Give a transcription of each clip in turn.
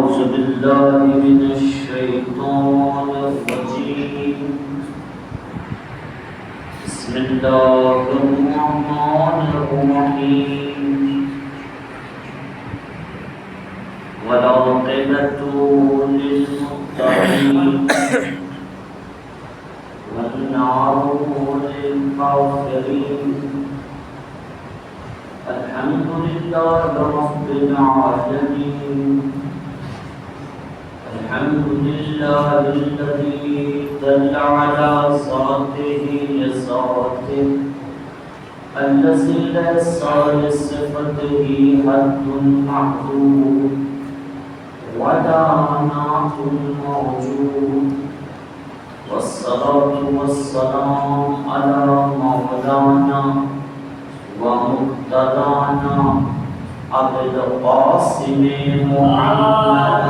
أعوذ بالله من الشيطان الرجيم. بسم الله الرحمن الرحيم. والعاقبة للمتقين والنار للكافرين. الحمد لله رب العالمين. الحمد لله الذي دل على ذاته لذاته الذي ليس لصفته حد محدود ولا نعت موجود. والصلاة والسلام على مولانا ومقتدانا أبي القاسم محمد.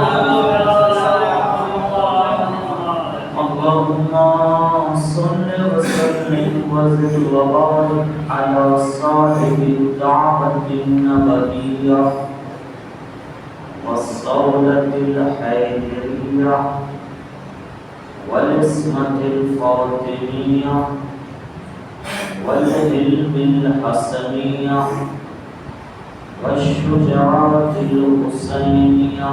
اللهم صل وسلم وزد وبارك على صاحب الدعوة النبوية والصولة الحيدرية والاسمة الفاطمية والعلم الحسنية والشجاعة الحسينية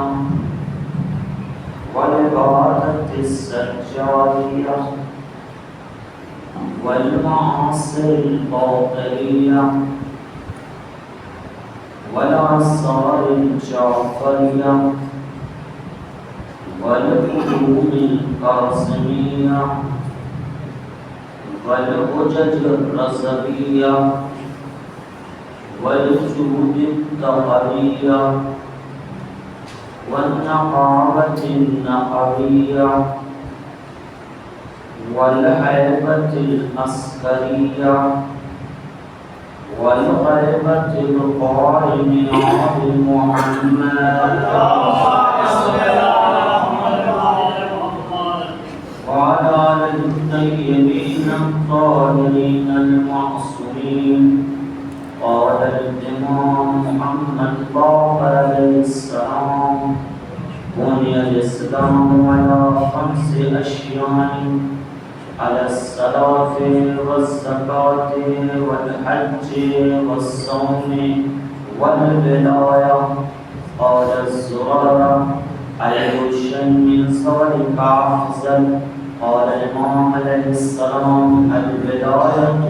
والعبادة السجادية والمعاصي الباطلية والآثار الجعفرية والعلوم القاسمية والحجج الرزبية والجود الطهرية والنقابة النقبية والهيبة العسكرية والغيبة القائم على محمد وعلى آله الطيبين الطاهرين المعصومين. قال الإمام محمد باقر عليه السلام: بني الإسلام على 5 أشياء: على الصلاة والزكاة والحج والصوم والولاية. قال الزرارة: أي شيء من ذلك أفضل؟ قال الإمام عليه السلام: الولاية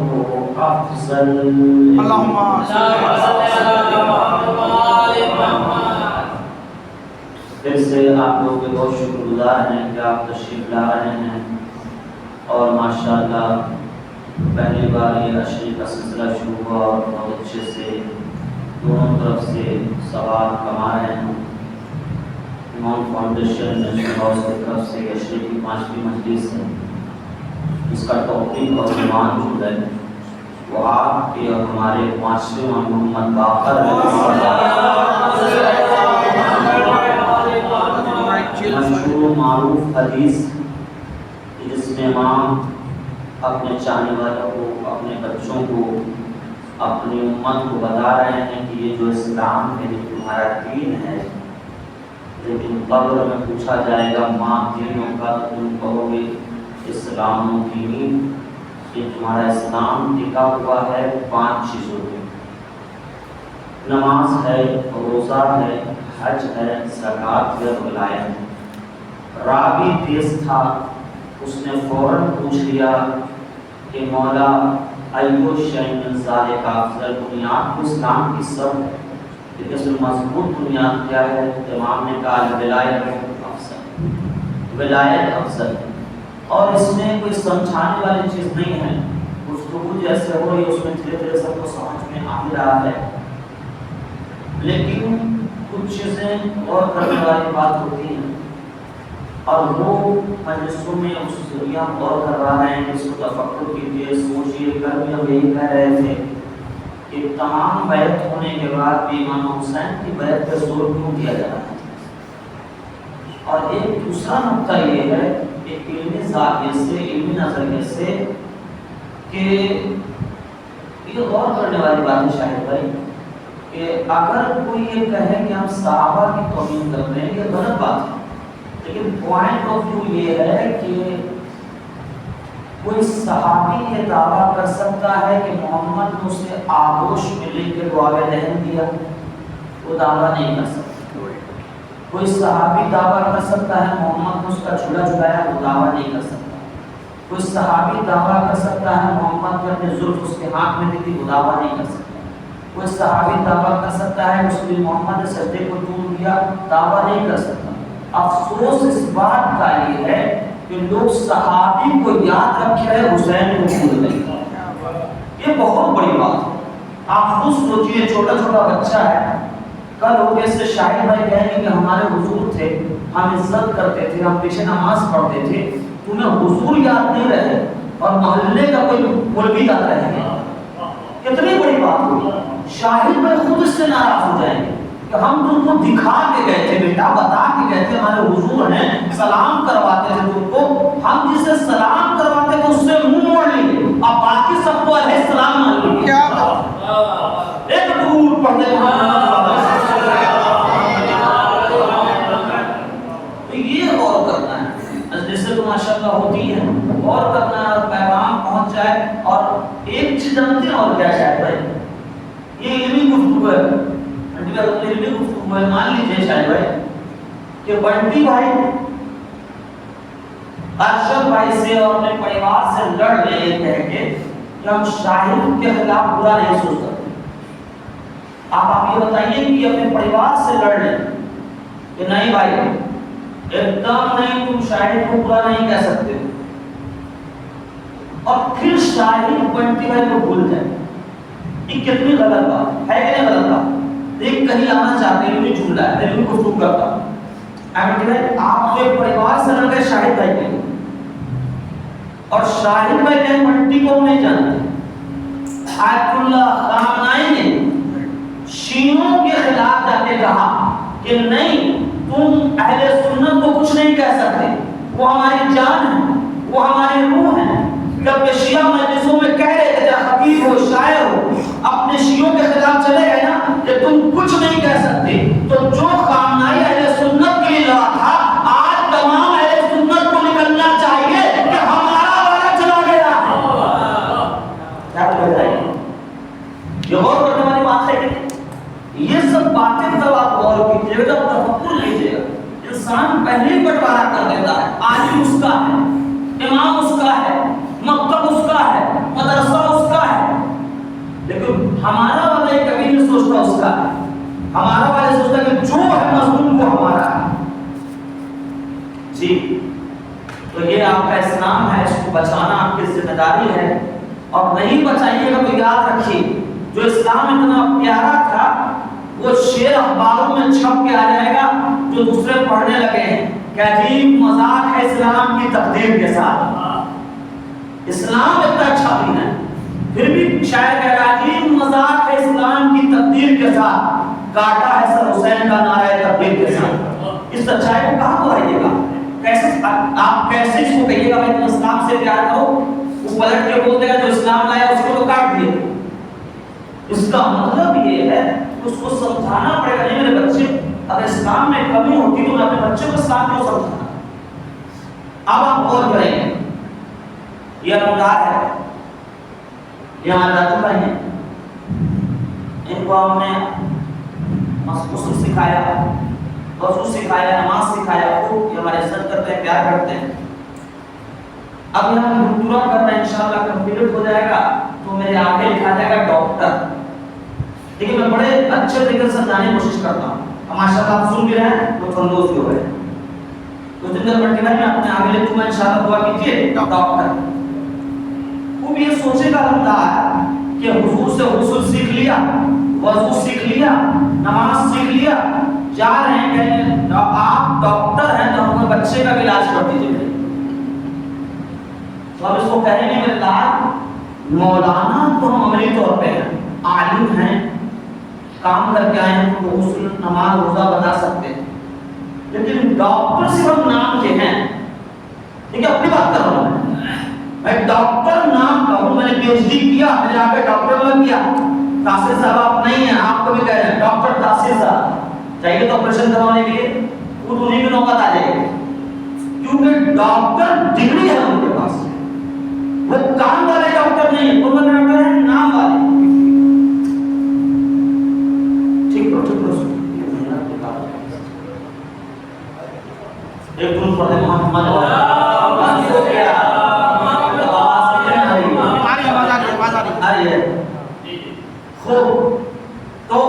أفضل. اللهم صل على محمد. پھر سے آپ لوگ کے بہت شکر گزار ہیں کہ آپ تشریف لا رہے ہیں اور ماشاءاللہ پہلی بار یہ عشری کا سلسلہ شروع ہوا اور بہت اچھے سے دونوں طرف سے ثواب کما رہے ہیں. امام فاؤنڈیشن نیشنل ہاؤس کی طرف سے عشری کی 5ویں مجلس ہے. اس کا توقیق اور عنوان جو ہے وہ آپ کے اور ہمارے 5ویں امام محمد باقر مشہور معروف حدیث جس میں امام اپنے چاہنے والوں کو، اپنے بچوں کو، اپنی امت کو بتا رہے ہیں کہ یہ جو اسلام ہے، یہ تمہارا دین ہے، لیکن قبر میں پوچھا جائے گا ماں دینوں کا، تو تم کہو گے اسلام دینی. کہ تمہارا اسلام ٹکا ہوا ہے 5 چیزوں پہ: نماز ہے، روزہ ہے، حج ہے، زکوٰۃ ہے، ولایت ہے. راوی تیز تھا، اس نے فوراً پوچھ لیا کہ مولا ایو شیء من ذالک افضل؟ بنیاد تو اسلام کی سب ہے، لیکن اس میں مضبوط بنیاد کیا ہے؟ امام نے کہا ولایت افضل، ولایت افضل. اور اس میں کوئی سمجھانے والی چیز نہیں ہے، گفتگو جیسے ہو رہی ہے اس میں دھیرے دھیرے سب کو سمجھ میں آ ہی رہا ہے، لیکن کچھ چیزیں غور کرنے والی بات ہوتی ہیں اور وہ مجلسوں میں اس ذریعہ غور کر رہا ہے. اس کو تفکر کیجیے، سوچیے. کل بھی ہم یہی کہہ رہے تھے کہ تمام بیعت ہونے کے بعد بھی امام حسین کی بیعت پہ زور کیوں دیا جا رہا ہے. اور ایک دوسرا نقطہ یہ ہے کہ علمی زاویے سے، علمی نظریے سے، کہ یہ غور کرنے والی بات ہے شاہد بھائی کہ اگر کوئی یہ کہے کہ ہم صحابہ کی توہین کرتے ہیں یہ غلط بات ہے، لیکن پوائنٹ آف ویو یہ ہے کہ کوئی صحابی یہ دعویٰ کر سکتا ہے کہ محمد نے اسے آغوش میں لے کے دعوے دہن دیا، وہ دعویٰ نہیں کر سکتا۔ کوئی صحابی دعویٰ کر سکتا ہے محمد نے اس کا جھولا جھلایا، وہ دعویٰ نہیں کر سکتا۔ کوئی صحابی دعویٰ کر سکتا ہے محمد نے اپنے زلف اس کے ہاتھ میں دی تھی، وہ دعویٰ نہیں کر سکتا۔ کوئی صحابی دعویٰ کر سکتا ہے اس لیے محمد نے سجدے کو ٹوٹ دیا، دعویٰ نہیں کر سکتا۔ افسوس اس بات کا یہ ہے کہ لوگ صحابی کو یاد رکھے ہیں، حسین کو بھول گئے۔ یہ بہت بڑی بات ہے۔ آپ خود سوچئے، چھوٹا چھوٹا بچہ ہے، کل ہو کے سے شاہد بھائی کہیں گے کہ ہمارے حضور تھے، ہم عزت کرتے تھے، ہم پیچھے نماز پڑھتے تھے، تمہیں حضور یاد نہیں رہے اور محلے کا کوئی مولوی یاد رہے گا، کتنی بڑی بات ہوگی۔ شاہد بھائی خود اس سے ناراض ہو جائیں گے کہ ہم تم کو دکھا کے گئے تھے، بیٹا بتا کے گئے تھے ہمارے حضور ہیں، سلام کرواتے تھے تم کو، ہم جسے سلام کرواتے تھے اس سے منہ موڑ لیے، اب باقی سب کو علیہ السلام مان لیے۔ کیا ایک درود پڑھتے یہ غور کرنا ہے، جیسے تو ماشاءاللہ ہوتی ہے، غور کرنا ہے اور پیغام پہنچ جائے۔ اور ایک چیز جانتے ہیں اور کیا شاید بھائی، یہ علمی گفتگو ہے، علمی گفتگو ہے۔ مان لیجیے شاید بھائی کہ بنٹی بھائی ارشد بھائی سے اور اپنے پریوار سے لڑ رہے ہیں کہہ کے کہ ہم شاہد کے خلاف برا نہیں سوچ سکتے۔ آپ یہ بتائیے کہ اپنے پریوار سے لڑ رہے ہیں کہ نہیں بھائی ایک دم نہیں، تم شاہد کو برا نہیں کہہ سکتے، اور پھر شاہد بنٹی بھائی کو بھول جائے، یہ کتنی غلط بات ہے کہ نہیں غلط بات؟ ایک کہیں لانا چاہتے ہیں، یہ جملہ ہے، میں بھی گفتگو کرتا ہوں۔ آپ کے پریوار سے لڑ گئے شاہد بھائی کے، اور شاہد بھائی کہیں بنٹی کو نہیں جانتے۔ آیت اللہ خامنائی نے شیعوں کے خلاف جا کے کہا کہ نہیں، تم اہل سنت کو کچھ نہیں کہہ سکتے، وہ ہماری جان ہے، وہ ہماری روح ہے۔ جب شیعہ مجلسوں میں کہہ رہے تھے، خطیب ہو شاعر ہو، اپنے شیعوں کے خلاف چلے گئے نا کہ تم کچھ نہیں کہہ سکتے، تو جو خامنائی اہل سنت کے لیے لڑا تھا، آج تمام اہل سنت کو نکلنا چاہیے کہ ہمارا والا چلا گیا۔ کیا بتائیے، یہ غور کرنے والی بات ہے کہ یہ سب باتیں تب آپ غور کیجیے گا، تفکر کیجیے گا۔ انسان پہلے ہی بٹوارا کر دیتا ہے، عالم اس کا ہے، امام اس کا ہے، مکتب اس کا ہے، مدرسہ اس کا ہے، لیکن ہمارا والا یہ کبھی نہیں سوچتا اس کا ہے۔ ہمارا والا سوچتا کہ جو ہے مظلوم وہ ہمارا ہے۔ جی تو یہ آپ کا اسلام ہے، اس کو بچانا آپ کی ذمہ داری ہے، اور نہیں بچائیے گا تو یاد رکھیے جو اسلام اتنا پیارا تھا وہ شعر اخباروں میں چھپ کے آ جائے گا، جو دوسرے پڑھنے لگے ہیں کہ عجیب مذاق ہے اسلام کی تقدیر کے ساتھ۔ اسلام اتنا اچھا دین ہے، پھر بھی شاید کہہ رہا عجیب مذاق ہے اسلام کی تقدیر کے ساتھ، کاٹا ہے سر حسین کا نعرہ تقدیر کے ساتھ۔ اس سچائی کو کہاں تو آئیے گا؟ کیسے آپ کیسے اس کو کہیے گا میں اسلام سے پیار کرو؟ وہ پلٹ کے بولتے ہیں جو اسلام لایا اس کو تو کاٹ دیے۔ اس کا مطلب یہ ہے کہ اس کو سمجھانا پڑے گا، نہیں میرے بچے اگر اسلام میں کمی ہوتی تو میں اپنے بچے کو اسلام کیوں سمجھانا۔ اب آپ غور کریں گے، یہ رمضان ہے، یہ ہمارے دادو بھائی ہیں، ان کو ہم نے غسل سکھایا، وضو سکھایا، نماز سکھایا، خوب یہ ہمارے عزت کرتے ہیں، پیار کرتے ہیں۔ اب یہاں دکتورا کرنا انشاءاللہ کمپلیٹ ہو جائے گا تو میرے آگے لکھا جائے گا ڈاکٹر، لیکن میں بڑے اچھے طریقے سے سمجھانے کی کوشش کرتا ہوں۔ ماشاءاللہ آپ سن بھی رہے ہیں تو فندوس بھی ہو رہے ہیں۔ تو جنرل بنٹی بھائی میں اپنے آگے لکھوں گا انشاءاللہ، دعا کیجیے ڈاکٹر۔ خوب یہ سوچے گا اللہ کہ حضور سے غسل سیکھ لیا، وضو سیکھ لیا، نماز سیکھ لیا، جا رہے ہیں کہ آپ ڈاکٹر ہیں تو ہمیں بچے کا علاج کر دیجیے۔ تو اب اس کو کہیں گے میرے لال مولانا تو ہم عملی طور پہ ہیں، عالم ہیں، کام کر کے آئے ہیں، تو غسل نماز روزہ بتا سکتے ہیں، لیکن ڈاکٹر صرف ہم نام کے ہیں۔ ٹھیک ہے، اپنی بات کر رہا ہوں میں ڈاکٹر نام کا ہوں، میں نے پی ایچ ڈی کیا، میں نے آگے ڈاکٹر لگ گیا، تاثیر صاحب آپ نہیں ہیں، آپ کو بھی کہہ رہے ہیں ڈاکٹر تاثیر صاحب چاہیے تو آپریشن کروانے کے لیے خود انہیں کی نوبت آ جائے گی، کیونکہ ڈاکٹر ڈگری ہے ان کے پاس، وہ کام والے ڈاکٹر نہیں ہیں، وہ ڈاکٹر ہیں نام والے. ٹھیک ہے ایک گروپ پڑھتے محمد خوب تو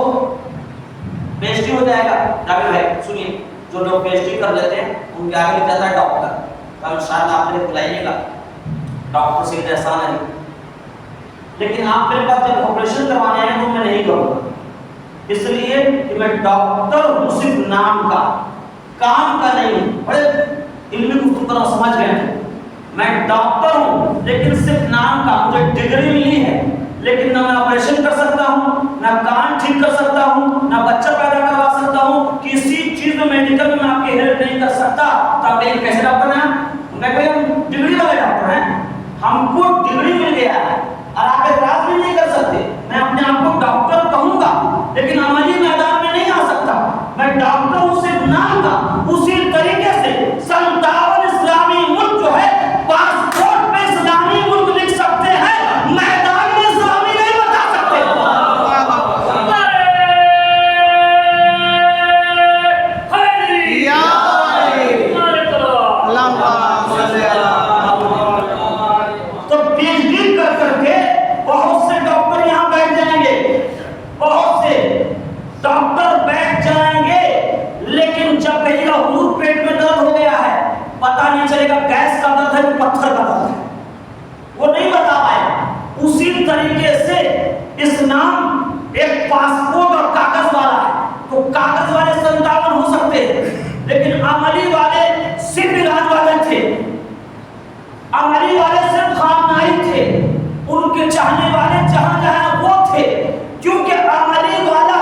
پیسٹری ہو جائے گا. ڈاکٹر بھائی سنیے، جو لوگ پیسٹری کر لیتے ہیں ان کے آگے لکھا ہے ڈاکٹر، تو انشاءاللہ آپ میرے بلائیے گا، ڈاکٹر سے احسان ہے. لیکن آپ میرے پاس جب آپریشن کروانے آئے تو میں نہیں کروں گا، اس لیے کہ میں ڈاکٹر ہوں صرف نام کا، کام کا نہیں ہوں. بڑے علمی گفتگو سمجھ گئے ہیں، میں ڈاکٹر ہوں لیکن صرف نام کا، مجھے ڈگری ملی ہے لیکن نہ میں آپریشن کر سکتا ہوں، نہ کان ٹھیک کر سکتا ہوں، نہ بچہ پیدا کروا سکتا ہوں، کسی چیز میں میڈیکل میں آپ کی ہیلپ نہیں کر سکتا. تو آپ کہیں کیسے ڈاکٹر ہیں؟ میں کہیں ہم ڈگری والے ڈاکٹر ہیں، ہم کو ڈگری مل گیا ہے اور آپ اعتراض بھی نہیں کر سکتے. میں اپنے آپ کو ڈاکٹر کہوں گا لیکن عملی میدان میں نہیں آ سکتا. میں ڈاکٹر ہوں صرف نام کا. اسی طریقے سے 57 اسلامی ملک جو ہے پاسپورٹ پہ اسلامی ملک لکھ سکتے ہیں، میدان میں اسلامی نہیں بتا سکتے. تو پی ایچ ڈی کر کر کے بہت سے ڈاکٹر یہاں بیٹھ جائیں گے، بہت سے ڈاکٹر بیٹھ جائیں گے، لیکن جب کہیں گا حضور پیٹ میں درد ہو گیا ہے، پتہ نہیں چلے گا گیس کا درد ہے کہ پتھر کا درد ہے، وہ نہیں بتا پائے. اسی طریقے سے اسلام ایک پاسپورٹ اور کاغذ والا ہے. تو کاغذ والے 57 ہو سکتے ہیں لیکن عملی والے صرف علاج والے تھے، عملی والے صرف خامنائی تھے، ان کے چاہنے والے جہاں جہاں وہ تھے. کیونکہ عملی والا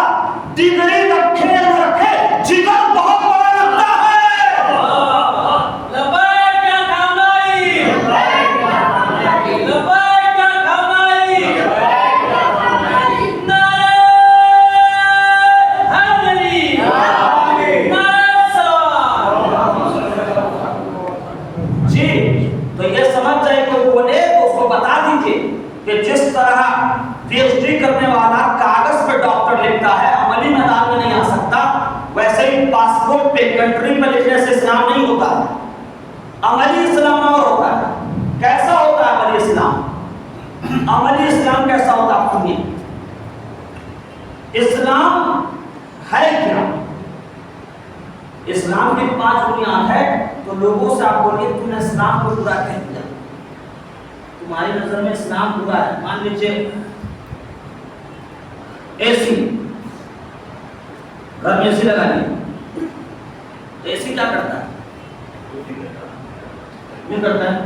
ڈگری رکھے نہ رکھے جگر بہت بڑا لگتا ہے. کہ جس طرح پی ایچ ڈی کرنے والا کاغذ پہ ڈاکٹر لکھتا ہے، عملی میدان میں نہیں آ سکتا، ویسے ہی پاسپورٹ پہ کنٹری پہ لکھنے سے اسلام نہیں ہوتا. عملی اسلام اور ہوتا ہے. کیسا ہوتا ہے عملی اسلام؟ عملی اسلام کیسا ہوتا ہے آپ سنیے. اسلام ہے کیا؟ اسلام کی 5 بنیاد ہے. تو لوگوں سے آپ بولیے تم نے اسلام کو پورا کہہ دیا، تمہاری نظر میں اسلام پورا ہے. مان لیجیے اے سی، گھر میں اے سی لگا لی، اے سی کیا کرتا ہے؟ نہیں کرتا ہے.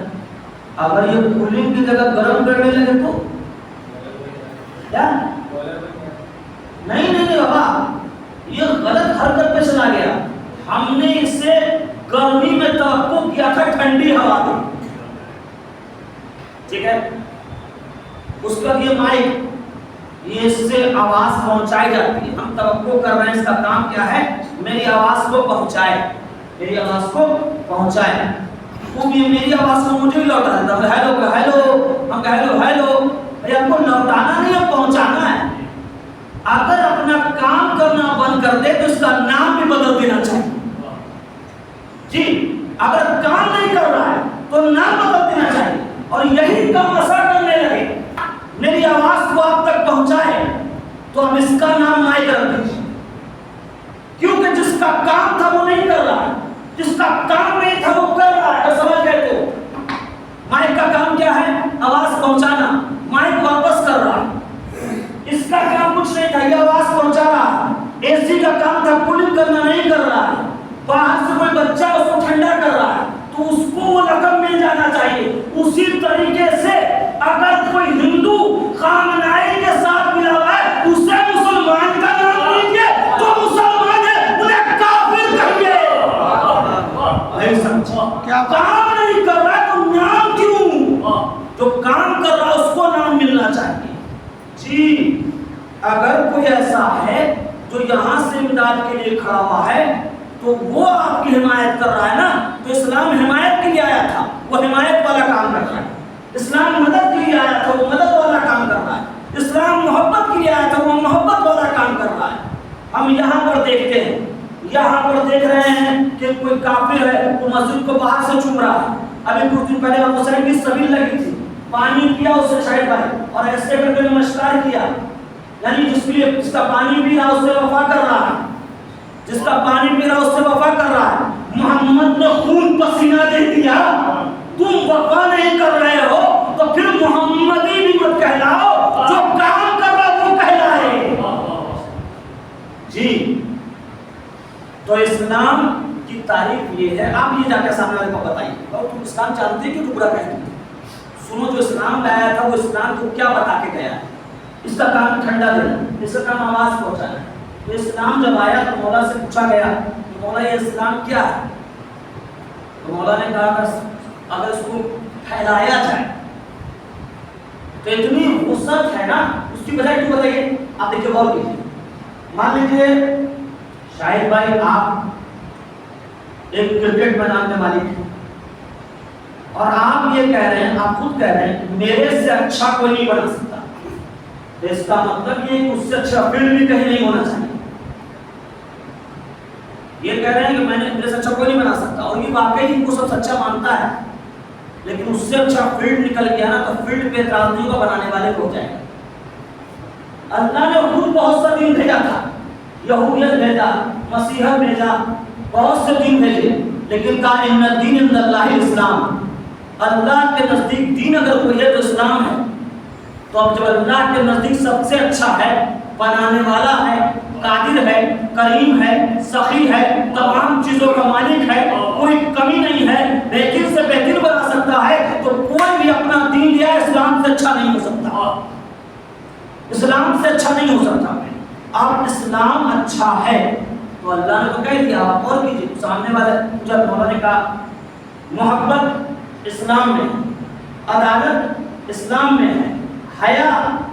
اگر یہ کولنگ کی جگہ گرم کرنے لگے تو کیا؟ نہیں بابا، یہ غلط حرکت پہ چلا گیا. ہم نے اسے گرمی میں توقع کیا تھا ٹھنڈی ہوا دے، ٹھیک ہے. اس کا یہ مائک، یہ اس سے آواز پہنچائی جاتی ہے. ہم توقع کر رہے ہیں اس کا کام کیا ہے، میری آواز کو پہنچائے، میری آواز کو پہنچائے. وہ بھی میری آواز کو مجھے لوٹا دیتا ہے. ہیلو ہیلو، ہم ہیلو ہیلو. آپ کو لوٹانا نہیں ہے، پہنچانا ہے. اگر اپنا کام کرنا بند کر دے تو اس کا نام بھی بدل دینا چاہیے. جی، اگر کام نہیں کر رہا ہے تو نام بدل دینا چاہیے. اور یہی کام اثر کرنے لگے، میری آواز کو آپ تک پہنچائے، تو ہم اس کا نام مائک رکھ دیجیے. کیونکہ جس کا کام تھا وہ نہیں کر رہا ہے، جس کا کام نہیں تھا وہ کر رہا ہے. سمجھ گئے؟ تو مائک کا کام کیا ہے؟ آواز پہنچانا. مائک واپس کر رہا ہے، اس کا کام کچھ نہیں تھا، یہ آواز پہنچا رہا ہے. اے سی کا کام تھا کولنگ کرنا، نہیں کر رہا ہے. باہر سے کوئی بچہ اس کو ٹھنڈا کر رہا ہے تو اس کو وہ رقم مل جانا چاہیے. اسی طریقے سے اگر کوئی ہندو خامنائی کے ساتھ ملا ہوا ہے، اسے مسلمان کا نام دیجیے تو مسلمان ہے، انہیں کافر کہیے. کام نہیں کر رہا تو نام کیوں؟ جو کام کر رہا اس کو نام ملنا چاہیے. جی، اگر کوئی ایسا ہے جو یہاں سے امداد کے لیے کھڑا ہوا ہے تو وہ آپ کی حمایت کر رہا ہے نا، تو اسلام حمایت کے لیے آیا تھا، وہ حمایت والا کام کر رہا ہے۔ اسلام مدد کے لیے آیا تھا، وہ مدد والا کام کر رہا ہے۔ اسلام محبت کے لیے آیا تھا، وہ محبت والا کام کر رہا ہے۔ ہم یہاں پر دیکھتے ہیں، یہاں پر دیکھ رہے ہیں کہ کوئی کافر ہے، وہ مسجد کو باہر سے چوم رہا ہے۔ ابھی کچھ دن پہلے امام حسین کی سبیل لگی تھی، پانی پیا اس سے شاہد بھائی، اور ایسے کر کے نمسکار کیا، یعنی جس کا پانی پی رہا اس سے وفا کر رہا ہے، جس کا پانی پی رہا اس سے وفا کر رہا ہے۔ محمد نے خون پسینہ دے دیا، تم وفا نہیں کر رہے ہو تو پھر محمدی بھی مت کہلاؤ، جو کام کر رہا وہ کہلائے۔ جی تو اسلام کی تعریف یہ ہے۔ آپ یہ جا کے سامنے والے کو بتائیے، اور تم اسلام جانتے کہ ٹکڑا کہتے ہیں؟ سنو، جو اسلام لایا تھا وہ اسلام کو کیا بتا کے گیا ہے؟ اس کا کام ٹھنڈا دینا، اس کا کام آواز پہنچانا۔ تو اسلام جب آیا تو مولا سے پوچھا گیا کہ مولا یہ اسلام کیا ہے؟ تو مولا نے کہا اگر اس کو پھیلایا جائے تو اتنی وسعت ہے نا، اس کی وجہ کیوں بتائیے؟ آپ دیکھیے غور کیجیے۔ مان لیجیے شاہد بھائی آپ ایک کرکٹ میدان میں مالک ہیں، اور آپ یہ کہہ رہے ہیں، آپ خود کہہ رہے ہیں کہ میرے سے اچھا کوئی نہیں بنا سکتا، تو اس کا مطلب یہ کہ اس سے اچھا فیلڈ بھی کہیں نہیں ہونا چاہیے۔ یہ کہہ رہے ہیں کہ میں نے میرے سے اچھا کوئی نہیں بنا سکتا، اور یہ واقعی ان کو سب سے اچھا مانتا ہے، لیکن اس سے اچھا فیلڈ نکل گیا نا تو فیلڈ پہ اعتراض نہیں ہوگا، بنانے والے کو ہو جائے گا۔ اللہ نے خود بہت سا دین بھیجا تھا، یہودیت بھیجا، مسیحیت بھیجا، بہت سے دین بھیجے، لیکن کہا ان الدین عند اللہ الاسلام، اللہ کے نزدیک دین اگر کوئی ہے تو اسلام ہے۔ تو اب جب اللہ کے نزدیک سب سے اچھا ہے، بنانے والا ہے، قادر ہے، کریم ہے، سخی ہے، تمام چیزوں کا مالک ہے، کوئی کمی نہیں ہے، بہتر سے بہتر بنا سکتا ہے، تو کوئی بھی اپنا دین لیا اسلام سے اچھا نہیں ہو سکتا، اسلام سے اچھا نہیں ہو سکتا۔ اب اسلام اچھا ہے تو اللہ نے تو کہہ دیا، آپ اور کیجیے۔ سامنے والے جب مولا نے کہا محبت اسلام میں ہے، عدالت اسلام میں ہے، حیا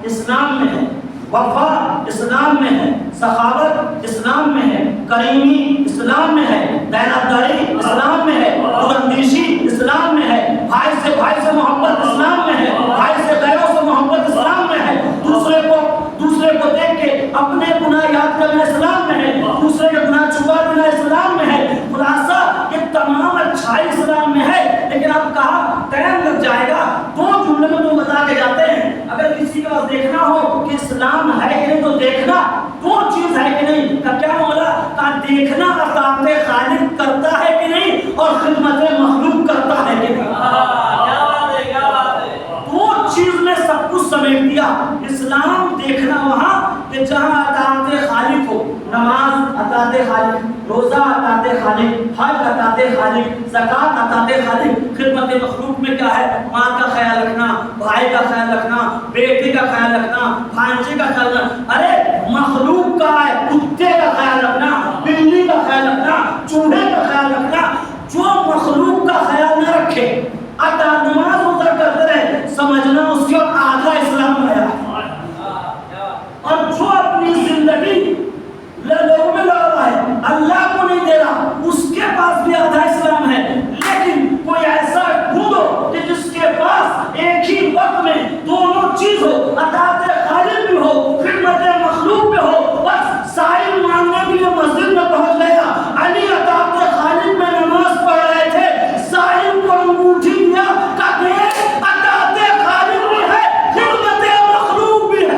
اسلام میں ہے، وفا اسلام میں ہے، سخاوت اسلام میں ہے، کریمی اسلام میں ہے، دیانتداری اسلام میں ہے، خوداندیشی اسلام میں ہے، بھائی سے محبت اسلام میں ہے، بھائی سے غیروں سے محبت اسلام میں ہے، دوسرے کو دیکھ کے اپنے گناہ یاد کرنا اسلام میں ہے، دوسرے کے گناہ چھپا دینا اسلام میں ہے۔ خلاصہ یہ تمام اچھائی اسلام میں ہے، لیکن اب کہا ٹائم لگ جائے گا، دو جملے میں تو بتا کے جاتے ہیں۔ اگر کسی کے پاس دیکھنا ہو کہ اسلام ہے کہ نہیں تو دیکھنا دو چیز ہے کہ نہیں، کا کیا مولا کا دیکھنا اطاعت خالق کرتا ہے کہ نہیں، اور خدمت مخلوق کرتا ہے کہ نہیں۔ کیا بات ہے، دو چیز میں سب کچھ سمیٹ دیا۔ اسلام دیکھنا وہاں کہ جہاں اطاعت خالق ہو، نماز اطاعت خالق، روزہ اطاعت خالق، حج اطاعت خالق، زکات اطاعت خالق۔ خدمت مخلوق میں کیا ہے؟ ماں کا خیال رکھنا، بھائی کا خیال رکھنا، بیٹے کا خیال رکھنا، بھانجے کا خیال رکھنا۔ ارے مخلوق کا ہے، کتے کا خیال رکھنا، بلی کا خیال رکھنا، چوہے کا خیال رکھنا۔ جو مخلوق کا خیال نہ رکھے، نماز روزہ کرتے رہے، سمجھنا اس کے آدھا اسلام ہے۔ اور جو اپنی زندگی لوگوں میں لڑ رہا ہے، اللہ کو نہیں دے رہا، اس کے پاس بھی آدھا اسلام ہے۔ لیکن کوئی ایسا ڈھونڈو کہ جس کے پاس ایک ہی وقت میں دونوں چیز ہو، اطاعت خالق بھی ہو، خدمت مخلوق بھی ہو، بس سائل مانگنے کے لیے مسجد میں پہنچ گیا۔ علی اطاعت خالق میں نماز پڑھ رہے تھے، سائل کو انگوٹھی دیا کہ دیکھ اطاعت خالق بھی ہے، خدمت مخلوق بھی ہے۔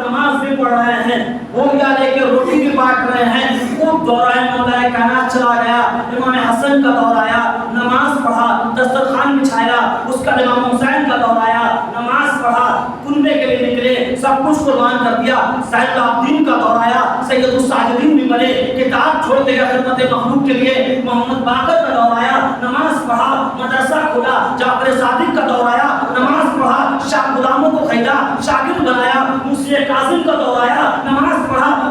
نماز بھی پڑھ رہے ہیں، بوریاں لے کے روٹی بھی بانٹ رہے ہیں، خوب دورہ مولا کائنات چلا گیا۔ امام حسن کا دور آیا، نماز پڑھا، دسترخوان بچھایا، اس کا امام حسین کا دور آیا، نماز پڑھا، کنبے کے لیے نکلے، سب کچھ قربان کر دیا۔ زین العابدین کا دور آیا، سید الساجدین بھی بنے، کتاب چھوڑ دے گا خدمت مخلوق کے لیے۔ محمد باقر کا دور آیا، نماز پڑھا، مدرسہ کھولا۔ جعفر صادق کا دور آیا، نماز پڑھا، شاہ غلاموں کو خریدا، شاگرد بنایا۔ موسی کاظم کا دور آیا، نماز پڑھا،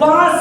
5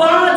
5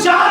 4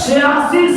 86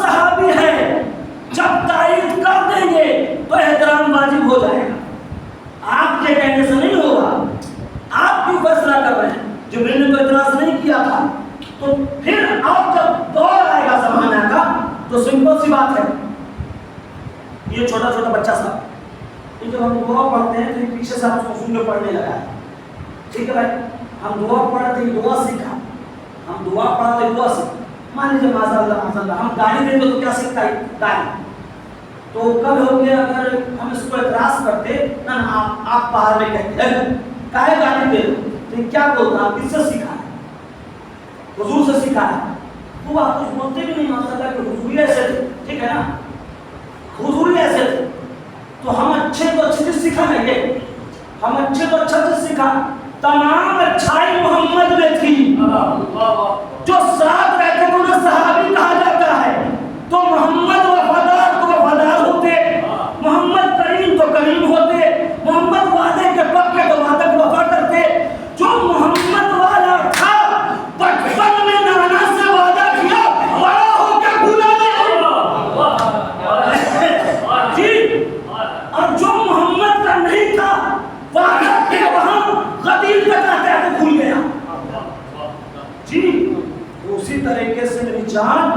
صحابی ہیں جب تائید کر دیں گے تو احترام واجب ہو جائے گا، آپ کے کہنے سے نہیں ہوگا، آپ کیوں فیصلہ کر رہے ہیں؟ جبریل نے تو اعتراض نہیں کیا تھا، تو پھر اب جب دور آئے گا زمانہ کا تو سمپل سی بات ہے، یہ چھوٹا چھوٹا بچہ سا جب ہم دعا پڑھتے ہیں تو یہ پیچھے سے ہم سن کے پڑھنے لگا ہے، ٹھیک ہے بھائی، ہم دعا پڑھتے ہیں دعا سیکھا، ہم دعا پڑھتے دعا سیکھا، مان لیجیے ماشاء اللہ ہم گالی دیتے تو کیا سیکھتا ہے؟ گالی۔ تو کل ہو گیا اگر ہم اس کو اعتراض کرتے نا آپ باہر میں کہتے ہیں کاہے گالی دے تو کیا بولتا؟ آپ کس سے سیکھا ہے؟ حضور سے سیکھا ہے، وہ آپ کچھ بولتے بھی نہیں ماشاء اللہ کہ حضور ایسے تھے، ٹھیک ہے نا، حضور ایسے تھے، تو ہم اچھے تو اچھے سے سیکھا نہیں ہے، ہم اچھے تو اچھا سے سیکھا، تمام اچھائی محمد میں تھی، جو ساتھ رہتے تو انہیں صحابی کہا جاتا ہے، تو محمد وفادار تو وفادار ہوتے، محمد کریم تو کریم ہوتے، محمد وعدے کے پکے تو وعدے کو وفا کرتے، جو محمد والا تھا بچپن میں نانا سے وعدہ کیا بڑا ہو کے بھولا نہیں، جی، اور جو محمد کا نہیں تھا وعدہ کے وہاں غدیر تک آتے آتے بھول گیا، جی۔ اسی طریقے سے میری جان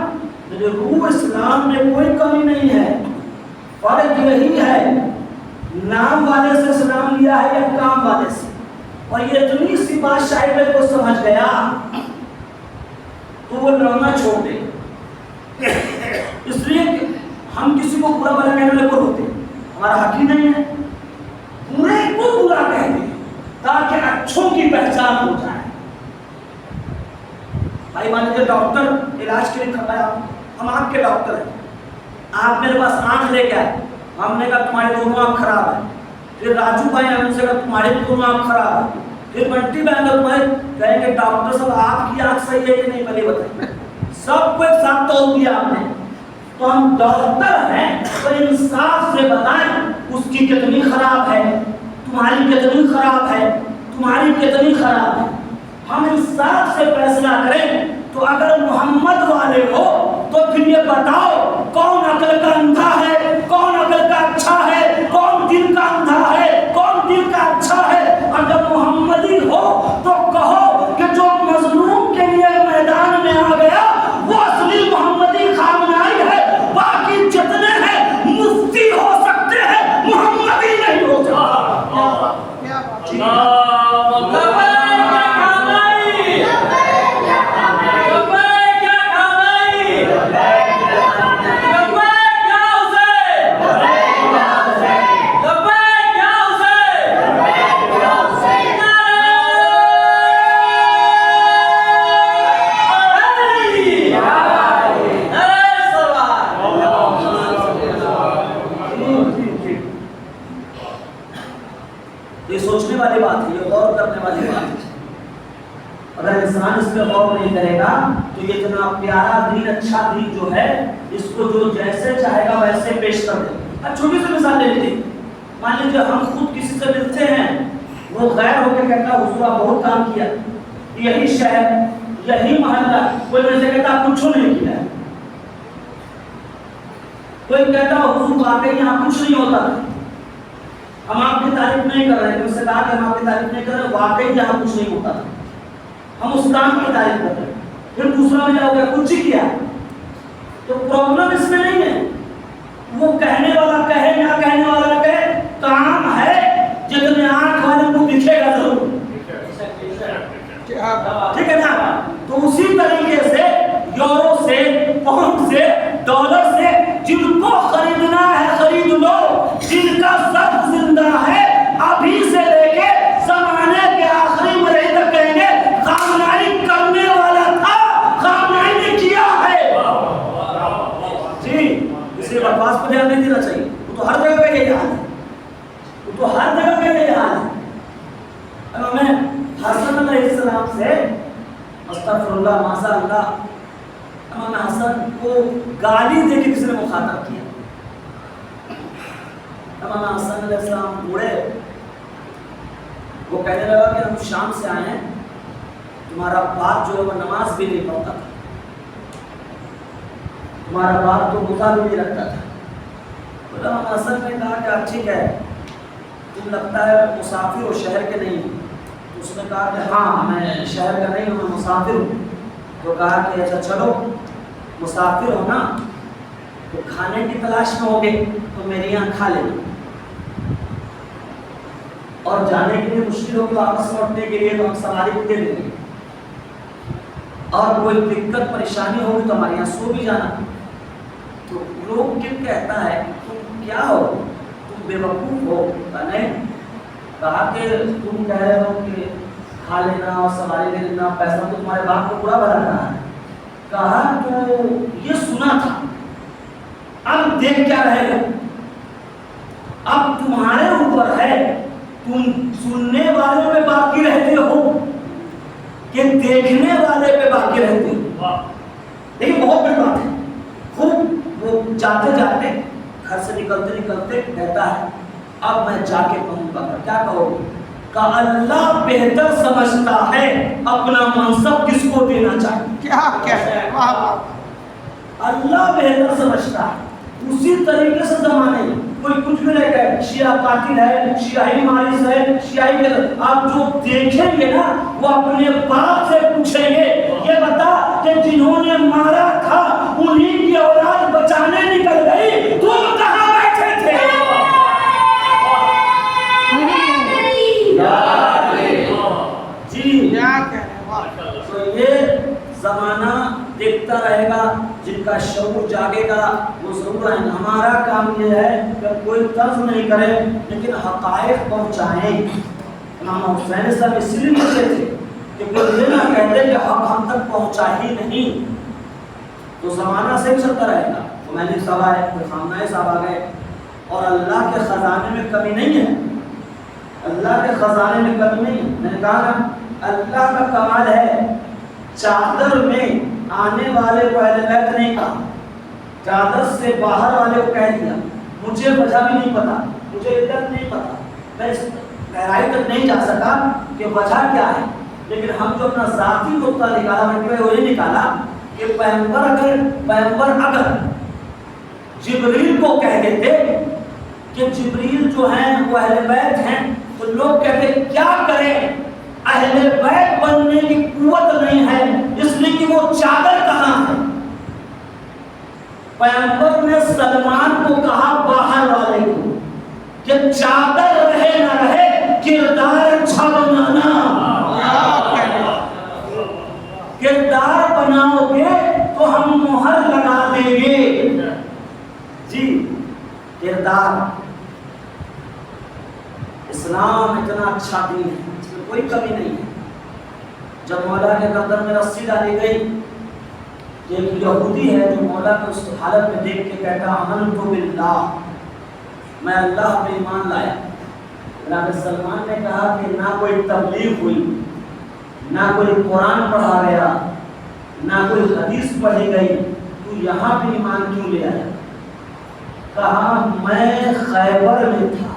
میرے روح اسلام میں کوئی کمی نہیں ہے، فرق یہی ہے نام والے سے اسلام لیا ہے یا کام والے سے، اور یہ اتنی سی بات شاید میرے کو سمجھ گیا تو وہ لڑنا چھوڑ دے، اس لیے کہ ہم کسی کو برا بھلا کہنے والے کو ہوتے ہمارا حق ہی نہیں ہے، برے کو برا کہتے تاکہ اچھوں کی پہچان ہو جائے۔ بھائی مان لیجیے ڈاکٹر علاج کے لیے کھڑا، ہم آپ کے ڈاکٹر ہیں، آپ میرے پاس آنکھ لے کے آئے، ہم نے کہا تمہاری دونوں آنکھ خراب ہے، پھر راجو بھائی ہم سے کہا تمہاری بھی دونوں آنکھ خراب ہے، پھر بنٹی بہن نے تمہارے کہیں گے ڈاکٹر صاحب آپ کی آنکھ صحیح ہے کہ نہیں پہلے بتائیں، سب کو ایک ساتھ توڑ دیا آپ نے، تو ہم ڈاکٹر ہیں تو انصاف سے بتائیں اس کی کتنی خراب ہے، تمہاری کتنی خراب ہے، تمہاری کتنی خراب ہے، ہم انصاف سے فیصلہ کریں۔ تو اگر محمد والے ہو تو پھر یہ بتاؤ کون عقل کا اندھا ہے، کون عقل کا اچھا ہے، کون دل کا اندھا ہے، کون دل کا اچھا ہے؟ اگر محمدی ہو تو کہو کہ جو مظلوم کے لیے میدان میں آ گیا وہ اصلی محمدی خامنائی ہے، باقی جتنے ہیں مفتی ہو سکتے ہیں محمدی نہیں ہو سکتے۔ یہ سوچنے والی بات ہے، یہ غور کرنے والی بات ہے، اگر انسان اس پہ غور نہیں کرے گا تو یہ اتنا پیارا دین، اچھا دین جو ہے اس کو جو جیسے چاہے گا ویسے پیش کر دے۔ اب چھوٹی سی مثال لے لیجیے، مان لیجیے ہم خود کسی سے ملتے ہیں، وہ غیر ہو کے کہتا حضور آپ بہت کام کیا، یہی شہر یہی محلہ، کوئی میرے سے کہتا آپ کچھ نہیں کیا ہے، کوئی کہتا حضور واقعی یہاں کچھ نہیں ہوتا تھا، ہم آپ کی تعریف نہیں کر رہے ہیں، اس سے کہا کہ ہم آپ کی تعریف نہیں کر رہے، واقعی یہاں کچھ نہیں ہوتا تھا، ہم اس کام کی تعریف کر رہے ہیں، پھر دوسرا میں جاؤ گیا کچھ ہی کیا، تو پرابلم اس میں نہیں ہے، وہ کہنے والا کہے نہ کہنے والا نہ کہے، کام ہے جتنے آنکھ والے کو دکھے گا ضرور، ٹھیک ہے نا؟ تو اسی طریقے سے یورو سے، پاؤنڈ سے، ڈالر سے جن کو خریدنا ہے خرید لو، جن کا سب زندہ ہے ابھی سے لے کے زمانے کے آخری مرحلے تک کہیں گے خامنائی کرنے والا تھا، خامنائی نے کیا ہے، جی۔ اس لیے بکواس کو دھیان نہیں دینا چاہیے، وہ تو ہر جگہ کا یہی حال ہے، وہ تو ہر جگہ کا یہی حال ہے۔ امام حسن علیہ السلام سے استغفر اللہ معاذ اللہ، امام حسن کو گالی دے کے کسی نے مخاطب کیا، امام حسن علیہ السلام بوڑھے، وہ کہنے لگا کہ ہم شام سے آئے ہیں، تمہارا باپ جو ہے وہ نماز بھی نہیں پڑھتا تھا، تمہارا باپ تو روزہ بھی نہیں رکھتا تھا۔ غلام حسن نے کہا کہ ٹھیک ہے، تم لگتا ہے مسافر ہو، شہر کے نہیں ہو۔ اس نے کہا کہ ہاں میں شہر کا نہیں ہوں، میں مسافر ہوں۔ تو کہا کہ اچھا چلو مسافر ہو نا تو کھانے کی تلاش میں ہوگے تو میرے یہاں کھا لینا، اور جانے کے لیے مشکل ہوگی واپس لوٹنے کے لیے تو ہم سواری دے دیں گے، اور کوئی دقت پریشانی ہوگی تو ہمارے یہاں سو بھی جانا۔ تو لوگ کیوں کہتا ہے تم کیا ہو، تم بے وقوف ہو؟ نہیں، کہا کہ تم کہہ رہے ہو کہ کھا لینا اور سواری لے لینا، پیسہ تو تمہارے باپ کو پورا بھرا رہا ہے۔ کہا تو یہ سنا تھا، اب دیکھ کیا رہے گا، اب تمہارے اوپر ہے، تم سننے والے پہ باقی رہتے ہو کہ دیکھنے والے پہ باقی رہتے ہو۔ لیکن بہت بڑی بات ہے، خوب وہ جاتے جاتے گھر سے نکلتے نکلتے کہتا ہے اب میں جا کے کہوں گا، کیا کہو گے؟ کہ اللہ بہتر سمجھتا ہے اپنا منصب کس کو دینا چاہیے۔ کیا کہتے ہیں، واہ واہ، اللہ بہتر سمجھتا ہے۔ اسی طریقے سے زمانے میں کوئی کچھ بھی نہیں کہے، شیعہ قاتل ہے، شیعی مارس ہے، شیعی کے، آپ جو دیکھیں گے نا وہ اپنے باپ سے پوچھیں گے یہ بتا کہ جنہوں نے مارا تھا انہی کی اولاد بچانے نکل گئی، تم کہاں بیٹھے تھے؟ جی کیا کہہ رہے ہیں، واہ، تو یہ زمانہ دیکھتا رہے گا، جن کا شعور جاگے گا وہ ضرور آئیں گے۔ ہمارا کام یہ ہے کہ کوئی طرز نہیں کرے لیکن حقائق پہنچائیں۔ امام حسین صاحب اس لیے کہتے تھے کہ کوئی یہ نہ کہتے کہ حق ہم تک پہنچا ہی نہیں، تو زمانہ سے چلتا رہے گا۔ تو میں نے صاحب آئے، پھر خامنہ صاحب آ گئے، اور اللہ کے خزانے میں کمی نہیں ہے، اللہ کے خزانے میں کمی نہیں ہے۔ میں نے کہا نا اللہ کا کمال ہے، چادر میں آنے والے کو اہل بیت نہیں کہا، چادر سے باہر والے کو کہہ دیا۔ مجھے وجہ بھی نہیں پتا، مجھے علت نہیں پتا، میں اس گہرائی تک نہیں جا سکا کہ وجہ کیا ہے، لیکن ہم جو اپنا ذاتی نقطہ نکالا وہ یہ نکالا کہ پیغمبر اگر جبریل کو کہہ دیتے کہ جبریل جو ہیں وہ اہل بیت ہیں، تو لوگ کہتے کیا کریں، اہل بیت بننے کی قوت نہیں ہے، اس لیے کہ وہ چادر کہاں ہے۔ پیغمبر نے سلمان کو کہا باہر والے کو کہ چادر رہے نہ رہے کردار اچھا بنانا، کردار بناؤ گے تو ہم مہر لگا دیں گے۔ جی کردار، اسلام اتنا اچھا دین ہے، اس میں کوئی کمی نہیں ہے۔ جب مولا کے گردن میں رسی ڈالی گئی، ایک یہودی ہے جو مولا کو اس حالت میں دیکھ کے کہتا آمنت باللہ، میں اللہ پہ ایمان لایا۔ جناب سلمان نے کہا کہ نہ کوئی تبلیغ ہوئی، نہ کوئی قرآن پڑھا گیا، نہ کوئی حدیث پڑھی گئی، تو یہاں پہ ایمان کیوں لے آیا؟ کہا میں خیبر میں تھا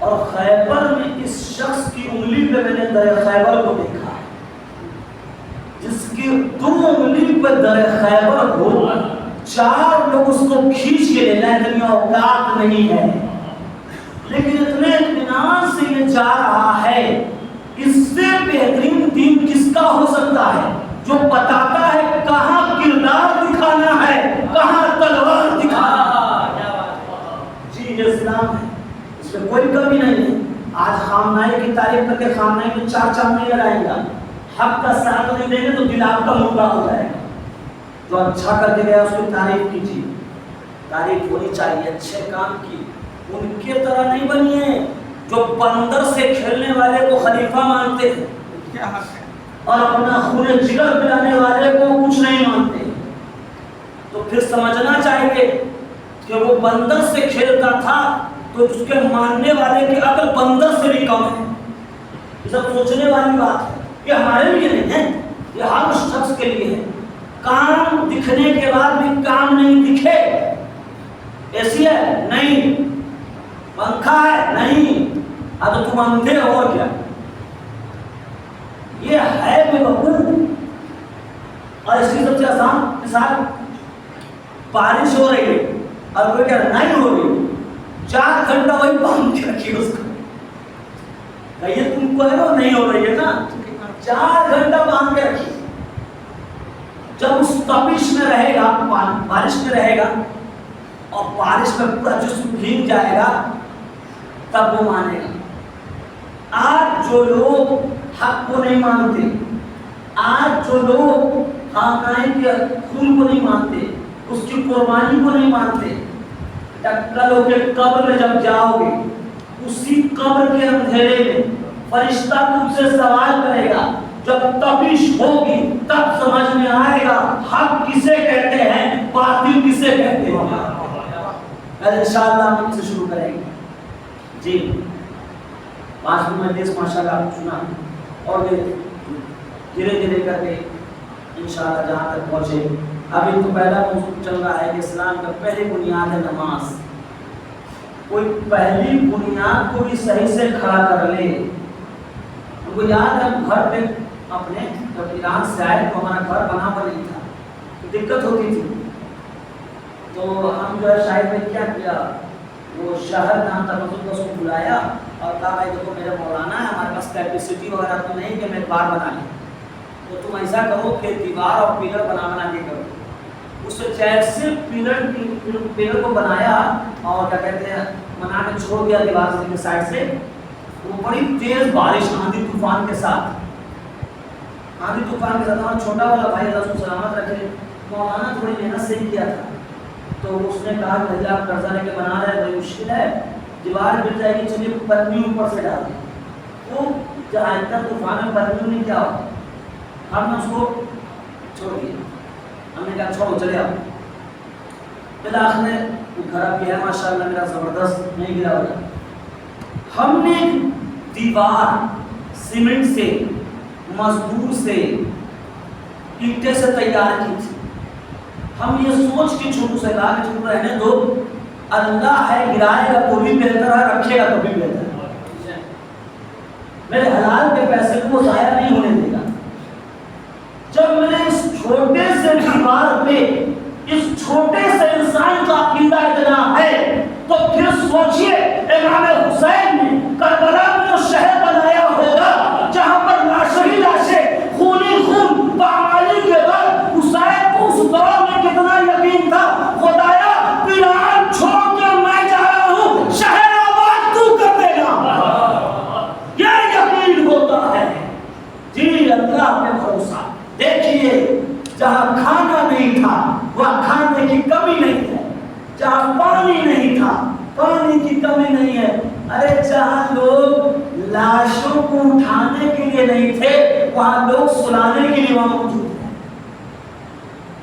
اور خیبر میں اس شخص کی انگلی پہ میں نے در خیبر کو دیکھا، جس کی 2 انگلی پہ در خیبر ہو، 4 لوگ اس کو کھینچ کے لے جائیں، اتنی اوقات نہیں ہے، لیکن اتنے اطمینان سے یہ جا رہا ہے۔ اس سے بہترین دین کس کا ہو سکتا ہے جو بتاتا ہے کہاں کردار دکھانا ہے، کہاں تلوار دکھانا ہے۔ جی یہ اسلام ہے، اس میں کوئی کمی نہیں ہے۔ آج خامنائی کی تعریف کر کے خامنائی میں 4 چاند لگائیں گا، حق کا ساتھ نہیں دیں گے تو دل آپ کا مردہ ہو جائے گا۔ جو اچھا کر کے گیا اس کی تعریف کیجیے، تعریف ہونی چاہیے اچھے کام کی، ان کے طرح نہیں بنیے جو بندر سے کھیلنے والے کو خلیفہ مانتے ہیں کیا حق ہے، اور اپنا خون جگر پلانے والے کو کچھ نہیں مانتے۔ تو پھر سمجھنا چاہیے کہ وہ بندر سے کھیلتا تھا تو اس کے ماننے والے کی عقل بندر سے بھی کم ہے۔ یہ سب سوچنے والی بات ہے، یہ ہمارے لیے نہیں ہے، یہ ہر شخص کے لیے ہے۔ کام دکھنے کے بعد بھی کام نہیں دکھے، ایسی ہے نہیں، پنکھا ہے نہیں، اب تم اندھے ہو اور کیا، یہ ہے بے وقوف۔ اور اس کی سب سے آسان مثال بارش ہو رہی ہے اور کوئی کہہ رہا نہیں ہو رہی، 4 گھنٹہ وہی باندھ کے رکھیے اس کو، کہیے تم کو ہے نا نہیں ہو رہی ہے نا، 4 گھنٹہ باندھ کے رکھیے. جب اس تپش میں رہے گا، بارش میں رہے گا اور بارش میں پورا جسم بھیگ جائے گا تب وہ مانے گا. آج جو لوگ حق کو نہیں مانتے، آج جو لوگ خامنائی کے خون کو نہیں مانتے، اس کی قربانی کو نہیں مانتے، کل ہو کے قبر میں جب جاؤ گے، اسی قبر کے اندھیرے میں فرشتہ تم سے سوال کرے گا. جب تپش ہوگی تب سمجھ میں آئے گا حق کسے کہتے ہیں، باطل کسے کہتے ہیں. انشاءاللہ ہم سے شروع کریں گے. جی 5 منٹ میں ماشاءاللہ آپ سنا اور دھیرے دھیرے کر کے انشاءاللہ جہاں تک پہنچے. ابھی تو پہلا موضوع چل رہا ہے کہ اسلام کا پہلی بنیاد ہے نماز. کوئی پہلی بنیاد کو بھی صحیح سے کھڑا کر لے. ہم کو یاد ہے گھر پہ اپنے جب ایران سے آئے تو ہمارا گھر بنا ہوا نہیں تھا تو دقت ہوتی تھی. تو ہم جو ہے شاید نے کیا کیا، وہ شہر نام تھا مسجد کو اس کو بلایا اور کہا بھائی دیکھو میرا مولانا ہے، ہمارے پاس کیپیسٹی وغیرہ تو نہیں کہ میں بار بنا لیں، تو تم ایسا کرو کہ دیوار اور پلر بنا کے کرو. اس سے جیسے پلر کو بنایا اور کیا کہتے ہیں بنا کے چھوڑ دیا دیوار سے سائڈ سے، وہ بڑی تیز بارش آندھی طوفان کے ساتھ ہمارا چھوٹا والا بھائی اللہ اس کو سلامت رکھے، مولانا تھوڑی محنت سے ہی کیا تھا. تو اس نے کہا کہ آپ قرضہ لے کے بنا رہے ہیں بڑی مشکل ہے، دیوار گر جائے گی، چلیے پنی اوپر سے ڈال دیں. وہ جہاں تک طوفان میں پنی نہیں کیا ہوتا، ہم نے اس کو چھوڑ دیا. ہم نے کہا چھوڑو چلے آپ. بلاخر نے گھر بھی ہے ماشاءاللہ میرا زبردست نہیں گرا ہوا. ہم نے دیوار سیمنٹ سے مزدور سے اینٹیں سے تیار کی تھی. ہم یہ سوچ کے چھوٹو سے کہا کہ چھوٹو رہنے دو، اللہ ہے گرائے گا تو بھی بہتر ہے، رکھے گا تو بھی بہتر ہے. میرے حلال کے پیسے کو ضائع نہیں ہونے دے گا. جب میں اس چھوٹے سے دیوار پہ اس چھوٹے سے انسان کا عقیدہ اتنا ہے تو پھر سوچئے امام حسین نے کربلا میں جو شہر بنایا ہوگا جہاں پر لاشیں ہی لاشیں خونی خون پامالی کے بعد حسین کو اس دور میں کتنا یقین تھا، خدایا پیران چھوڑ کے میں جا رہا ہوں، شہر آباد تو کر دے گا. یہ یقین ہوتا ہے. جی اللہ پہ بھروسہ. دیکھیے جہاں کھانا نہیں تھا وہاں کھانے کی کمی نہیں ہے، جہاں پانی نہیں تھا پانی کی کمی نہیں ہے. ارے جہاں لوگ لاشوں کو اٹھانے کے لیے نہیں تھے وہاں لوگ سلانے کے لیے وہاں موجود ہیں.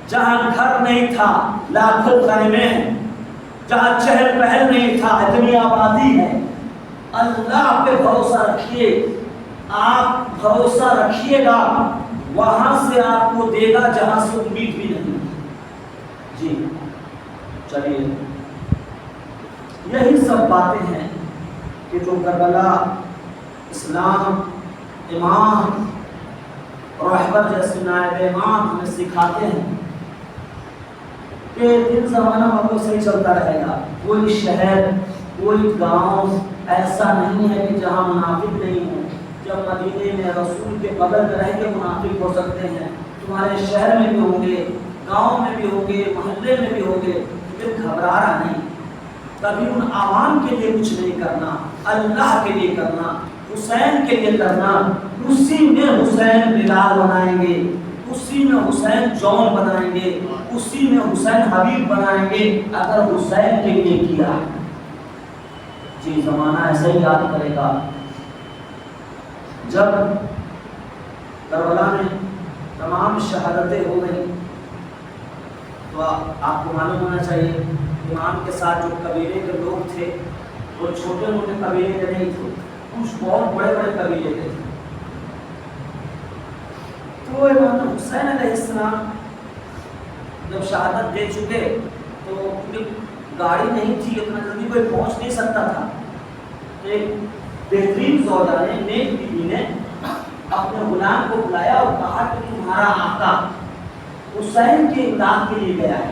جہاں گھر نہیں تھا لاکھوں خیمے ہیں، جہاں چہل پہل نہیں تھا اتنی آبادی ہے. اللہ پہ بھروسہ رکھیے. آپ بھروسہ رکھیے گا وہاں سے آپ کو دے گا جہاں سے امید بھی نہیں. جی چلیے یہی سب باتیں ہیں کہ جو کربلا اسلام امام رہبر جیسے نائب امام ہمیں سکھاتے ہیں کہ دن زمانہ ہم کو صحیح چلتا رہے گا. کوئی شہر کوئی گاؤں ایسا نہیں ہے کہ جہاں منافق نہیں ہو. جب مدینے میں رسول کے بغل میں رہ کے منافق ہو سکتے ہیں، تمہارے شہر میں بھی ہوں گے، گاؤں میں بھی ہوں گے، محلے میں بھی ہوں گے. پھر گھبرانا نہیں، کبھی ان عوام کے لیے کچھ نہیں کرنا، اللہ کے لیے کرنا، حسین کے لیے کرنا. اسی میں حسین بلال بنائیں گے، اسی میں حسین جون بنائیں گے، اسی میں حسین حبیب بنائیں گے اگر حسین کے لیے کیا. جی زمانہ ایسا ہی یاد کرے گا. جب کربلا میں تمام شہادتیں ہو گئی تو آپ کو معلوم ہونا چاہیے امام کے ساتھ جو قبیلے کے لوگ تھے وہ چھوٹے موٹے قبیلے کے نہیں تھے، کچھ بہت بڑے بڑے قبیلے کے تھے. تو امام حسین علیہ السلام جب شہادت دے چکے تو کیونکہ گاڑی نہیں تھی اتنا جلدی کوئی پہنچ نہیں سکتا تھا. ایک بہترین زوجہ نے نیک بیوی نے اپنے غلام کو بلایا اور کہا کہ تمہارا آقا حسین کے امداد کے لیے گیا ہے.